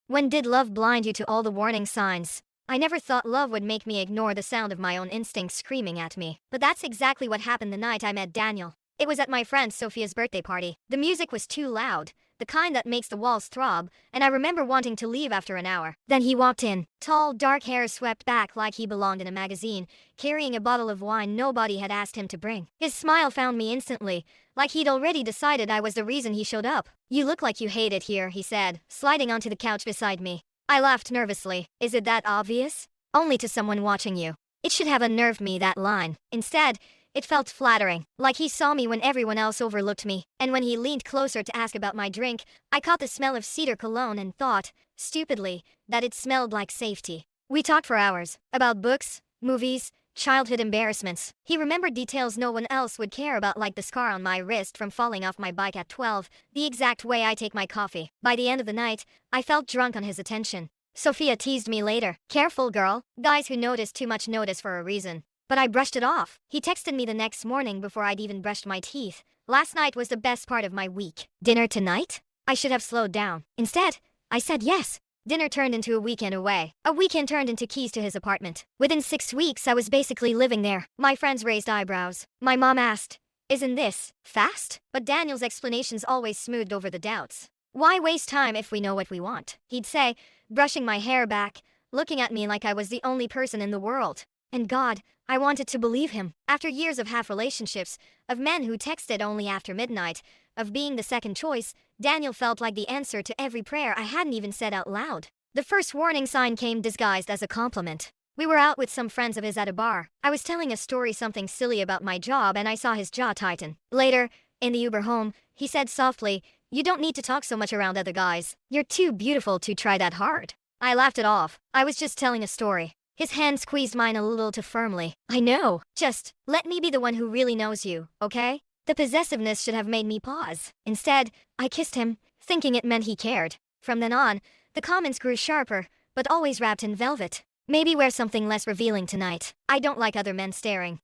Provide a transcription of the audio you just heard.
When did love blind you to all the warning signs? I never thought love would make me ignore the sound of my own instincts screaming at me. But that's exactly what happened the night I met Daniel. It was at my friend Sophia's birthday party. The music was too loud, the kind that makes the walls throb, and I remember wanting to leave after an hour. Then he walked in, tall, dark hair swept back like he belonged in a magazine, carrying a bottle of wine nobody had asked him to bring. His smile found me instantly, like he'd already decided I was the reason he showed up. "You look like you hate it here," he said, sliding onto the couch beside me. I laughed nervously. Is it that obvious? Only to someone watching you. It should have unnerved me, that line. Instead, it felt flattering, like he saw me when everyone else overlooked me. And when he leaned closer to ask about my drink, I caught the smell of cedar cologne and thought, stupidly, that it smelled like safety. We talked for hours, about books, movies, childhood embarrassments. He remembered details no one else would care about, like the scar on my wrist from falling off my bike at 12, the exact way I take my coffee. By the end of the night, I felt drunk on his attention. Sophia teased me later. "Careful, girl. Guys who notice too much notice for a reason." But I brushed it off. He texted me the next morning before I'd even brushed my teeth. "Last night was the best part of my week. Dinner tonight?" I should have slowed down. Instead, I said yes. Dinner turned into a weekend away. A weekend turned into keys to his apartment. Within 6 weeks, I was basically living there. My friends raised eyebrows. My mom asked, "Isn't this fast?" But Daniel's explanations always smoothed over the doubts. "Why waste time if we know what we want?" he'd say, brushing my hair back, looking at me like I was the only person in the world. And God, I wanted to believe him. After years of half relationships, of men who texted only after midnight, of being the second choice, Daniel felt like the answer to every prayer I hadn't even said out loud. The first warning sign came disguised as a compliment. We were out with some friends of his at a bar. I was telling a story, something silly about my job, and I saw his jaw tighten. Later, in the Uber home, he said softly, "You don't need to talk so much around other guys. You're too beautiful to try that hard." I laughed it off. I was just telling a story. His hand squeezed mine a little too firmly. "I know. Just let me be the one who really knows you, okay?" The possessiveness should have made me pause. Instead, I kissed him, thinking it meant he cared. From then on, the comments grew sharper, but always wrapped in velvet. "Maybe wear something less revealing tonight. I don't like other men staring."